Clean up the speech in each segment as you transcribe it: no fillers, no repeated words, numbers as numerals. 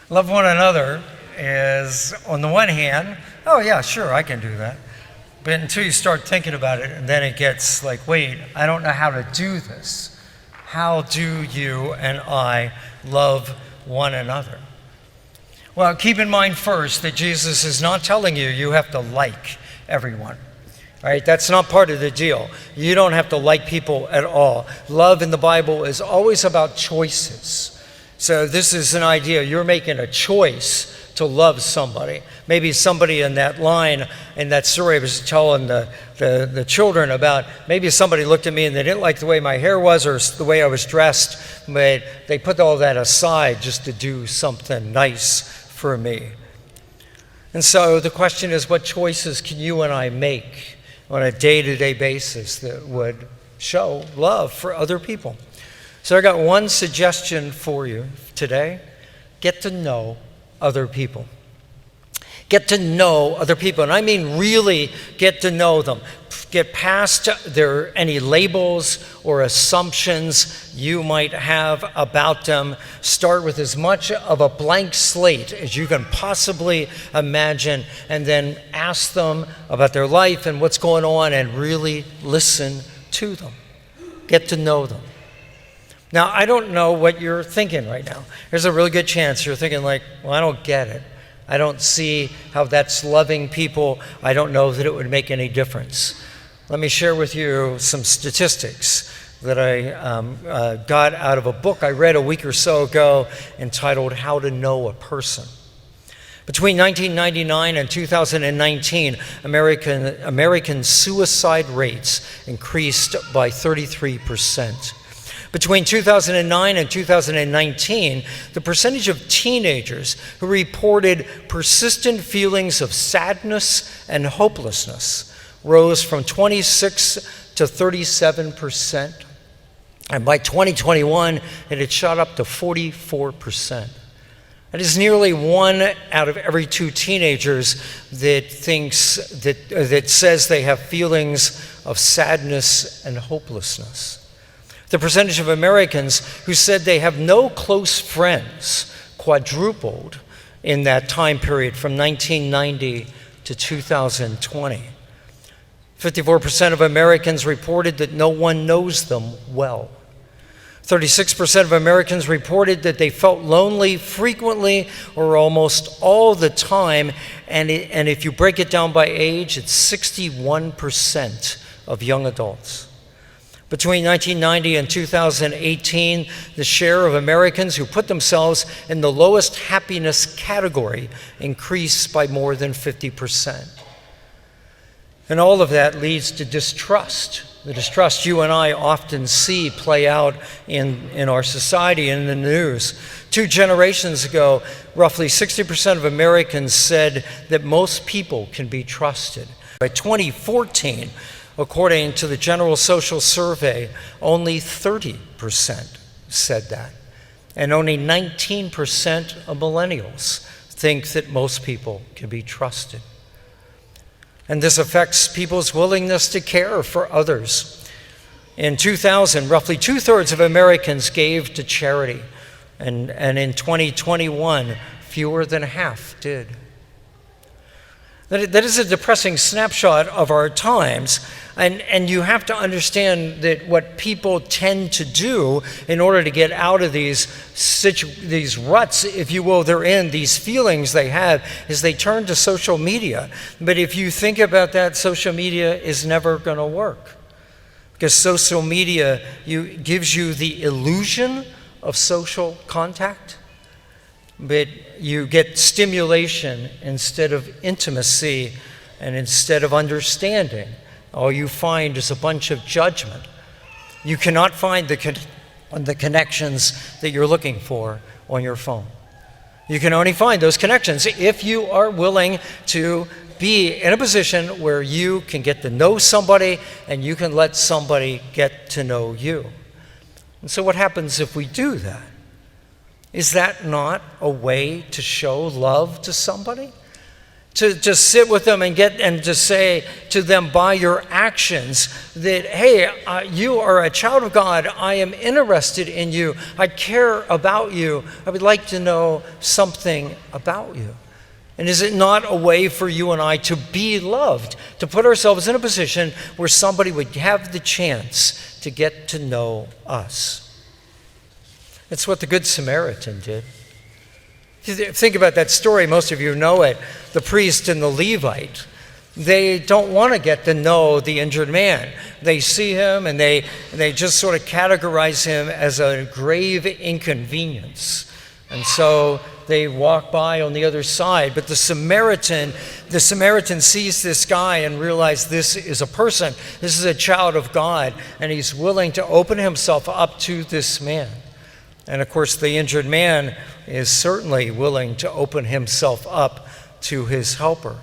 Love one another is, on the one hand, oh yeah, sure, I can do that. But until you start thinking about it, and then it gets like, wait, I don't know how to do this. How do you and I love one another? Well, keep in mind first that Jesus is not telling you you have to like everyone. All right, that's not part of the deal. You don't have to like people at all. Love in the Bible is always about choices. So this is an idea. You're making a choice to love somebody. Maybe somebody in that line, in that story I was telling the children about, maybe somebody looked at me and they didn't like the way my hair was or the way I was dressed, but they put all that aside just to do something nice for me. And so the question is, what choices can you and I make on a day-to-day basis that would show love for other people? So I got one suggestion for you today. Get to know other people. Get to know other people, and I mean really get to know them. Get past any labels or assumptions you might have about them. Start with as much of a blank slate as you can possibly imagine, and then ask them about their life and what's going on, and really listen to them. Get to know them. Now, I don't know what you're thinking right now. There's a really good chance you're thinking like, well, I don't get it. I don't see how that's loving people. I don't know that it would make any difference. Let me share with you some statistics that I got out of a book I read a week or so ago entitled How to Know a Person. Between 1999 and 2019, American suicide rates increased by 33%. Between 2009 and 2019, the percentage of teenagers who reported persistent feelings of sadness and hopelessness rose from 26 to 37%. And by 2021, it had shot up to 44%. That is nearly 1 out of every 2 teenagers that says they have feelings of sadness and hopelessness. The percentage of Americans who said they have no close friends quadrupled in that time period from 1990 to 2020. 54% of Americans reported that no one knows them well. 36% of Americans reported that they felt lonely frequently or almost all the time, and if you break it down by age, it's 61% of young adults. Between 1990 and 2018, the share of Americans who put themselves in the lowest happiness category increased by more than 50%. And all of that leads to distrust, the distrust you and I often see play out in our society and in the news. 2 generations ago, roughly 60% of Americans said that most people can be trusted. By 2014, according to the General Social Survey, only 30% said that. And only 19% of millennials think that most people can be trusted. And this affects people's willingness to care for others. In 2000, roughly 2/3 of Americans gave to charity. And in 2021, fewer than half did. That is a depressing snapshot of our times, and you have to understand that what people tend to do in order to get out of these ruts, if you will, they're in, these feelings they have, is they turn to social media. But if you think about that, social media is never going to work, because social media gives you the illusion of social contact, but you get stimulation instead of intimacy, and instead of understanding, all you find is a bunch of judgment. You cannot find the connections that you're looking for on your phone. You can only find those connections if you are willing to be in a position where you can get to know somebody and you can let somebody get to know you. And so what happens if we do that? Is that not a way to show love to somebody? to just sit with them and just say to them by your actions that, hey, you are a child of God. I am interested in you. I care about you. I would like to know something about you. And is it not a way for you and I to be loved, to put ourselves in a position where somebody would have the chance to get to know us? It's what the Good Samaritan did. Think about that story. Most of you know it. The priest and the Levite. They don't want to get to know the injured man. They see him and they just sort of categorize him as a grave inconvenience. And so they walk by on the other side. But the Samaritan sees this guy and realizes this is a person. This is a child of God. And he's willing to open himself up to this man. And of course, the injured man is certainly willing to open himself up to his helper.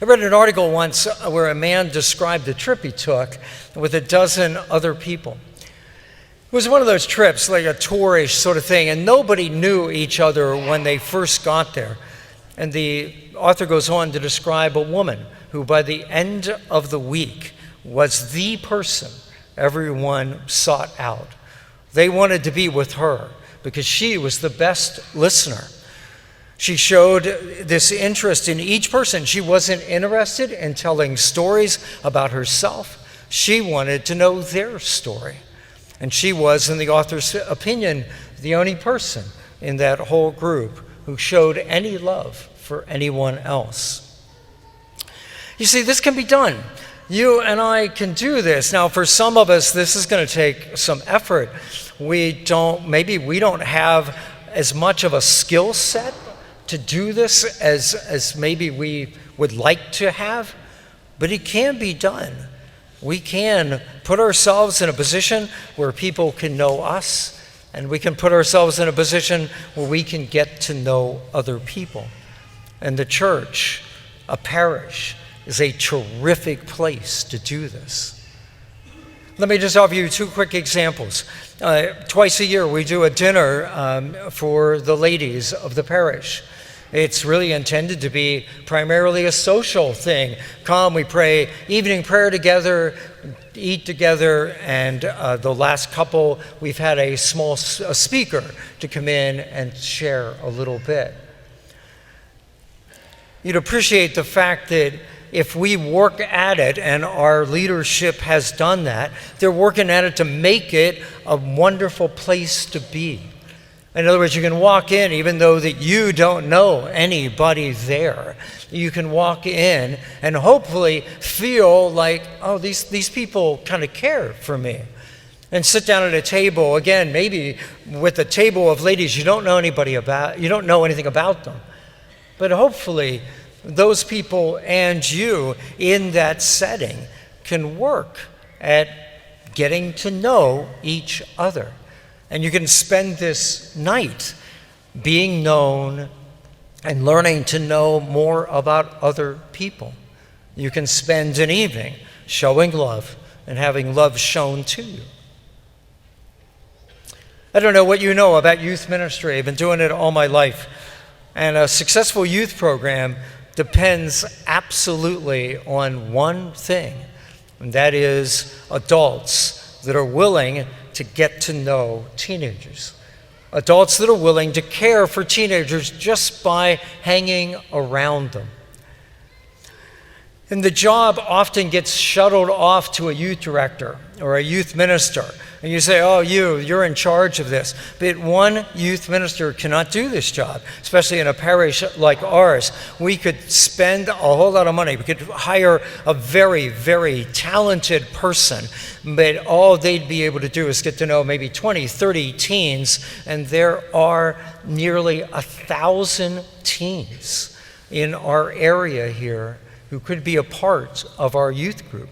I read an article once where a man described a trip he took with a dozen other people. It was one of those trips, like a tourish sort of thing, and nobody knew each other when they first got there. And the author goes on to describe a woman who, by the end of the week, was the person everyone sought out. They wanted to be with her because she was the best listener. She showed this interest in each person. She wasn't interested in telling stories about herself. She wanted to know their story. And she was, in the author's opinion, the only person in that whole group who showed any love for anyone else. You see, this can be done. You and I can do this. Now, for some of us, this is going to take some effort. Maybe we don't have as much of a skill set to do this as maybe we would like to have, but it can be done. We can put ourselves in a position where people can know us, and we can put ourselves in a position where we can get to know other people. And the church, a parish, is a terrific place to do this. Let me just offer you two quick examples. Twice a year we do a dinner for the ladies of the parish. It's really intended to be primarily a social thing. Come, we pray evening prayer together, eat together, and the last couple we've had a speaker to come in and share a little bit. You'd appreciate the fact that if we work at it, and our leadership has done that, they're working at it to make it a wonderful place to be. In other words, you can walk in even though that you don't know anybody there. You can walk in and hopefully feel like, oh, these people kind of care for me. And sit down at a table, again, maybe with a table of ladies you don't know anything about them. But hopefully those people and you in that setting can work at getting to know each other. And you can spend this night being known and learning to know more about other people. You can spend an evening showing love and having love shown to you. I don't know what you know about youth ministry. I've been doing it all my life. And a successful youth program depends absolutely on one thing, and that is adults that are willing to get to know teenagers. Adults that are willing to care for teenagers just by hanging around them. And the job often gets shuttled off to a youth director or a youth minister. And you say, oh, you're in charge of this. But one youth minister cannot do this job, especially in a parish like ours. We could spend a whole lot of money. We could hire a very, very talented person, but all they'd be able to do is get to know maybe 20, 30 teens, and there are nearly 1,000 teens in our area here who could be a part of our youth group.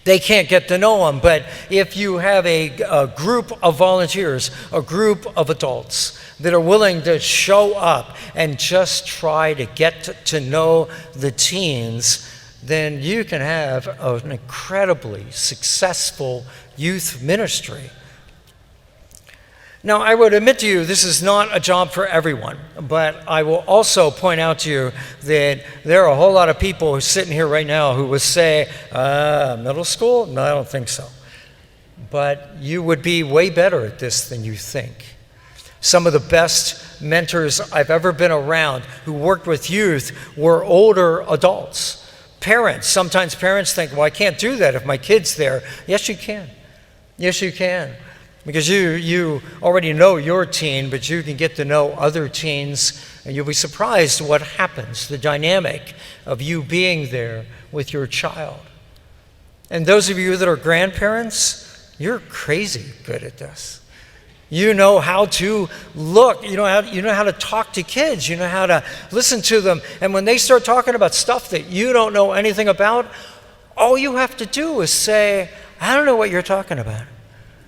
They can't get to know them, but if you have a group of volunteers, a group of adults that are willing to show up and just try to get to know the teens, then you can have an incredibly successful youth ministry. Now, I would admit to you, this is not a job for everyone, but I will also point out to you that there are a whole lot of people who are sitting here right now who would say, middle school? No, I don't think so. But you would be way better at this than you think. Some of the best mentors I've ever been around who worked with youth were older adults. Parents, sometimes parents think, well, I can't do that if my kid's there. Yes, you can. Yes, you can. Because you already know your teen, but you can get to know other teens, and you'll be surprised what happens, the dynamic of you being there with your child. And those of you that are grandparents, you're crazy good at this. You know how to look, you know how to talk to kids, you know how to listen to them. And when they start talking about stuff that you don't know anything about, all you have to do is say, I don't know what you're talking about.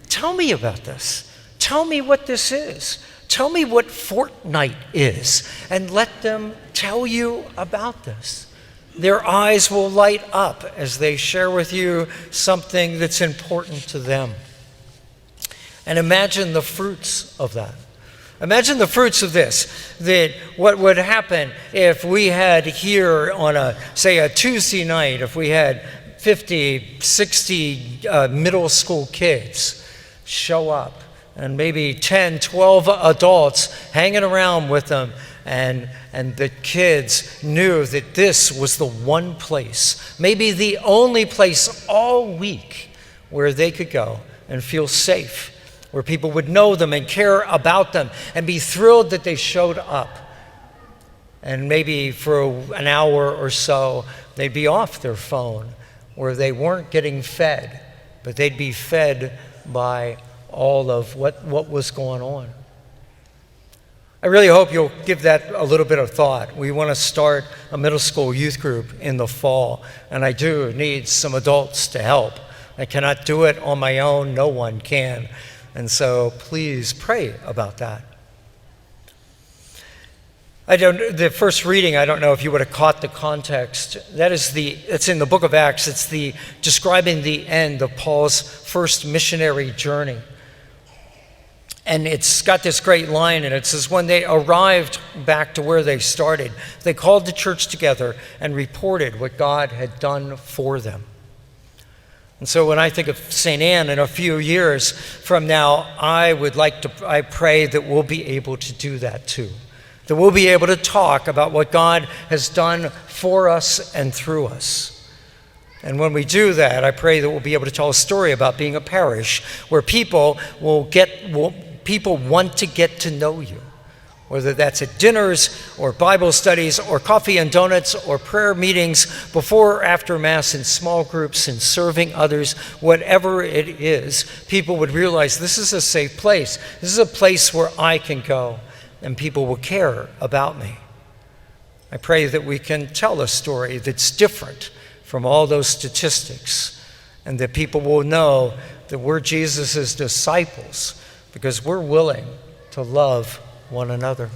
Tell me about this. Tell me what this is. Tell me what Fortnite is, and let them tell you about this. Their eyes will light up as they share with you something that's important to them. And imagine the fruits of that. Imagine the fruits of this, that what would happen if we had here on say a Tuesday night, if we had 50, 60 middle school kids show up, and maybe 10, 12 adults hanging around with them, and the kids knew that this was the one place, maybe the only place all week where they could go and feel safe, where people would know them and care about them and be thrilled that they showed up. And maybe for an hour or so, they'd be off their phone, where they weren't getting fed, but they'd be fed by all of what was going on. I really hope you'll give that a little bit of thought. We want to start a middle school youth group in the fall, and I do need some adults to help. I cannot do it on my own. No one can. And so please pray about that. The first reading, I don't know if you would have caught the context. It's in the book of Acts. It's describing the end of Paul's first missionary journey. And it's got this great line in it. It says, when they arrived back to where they started, they called the church together and reported what God had done for them. And so when I think of St. Anne in a few years from now, I pray that we'll be able to do that too. That we'll be able to talk about what God has done for us and through us. And when we do that, I pray that we'll be able to tell a story about being a parish where people want to get to know you. Whether that's at dinners or Bible studies or coffee and donuts or prayer meetings before or after Mass in small groups and serving others, whatever it is, people would realize this is a safe place. This is a place where I can go and people will care about me. I pray that we can tell a story that's different from all those statistics, and that people will know that we're Jesus' disciples because we're willing to love one another.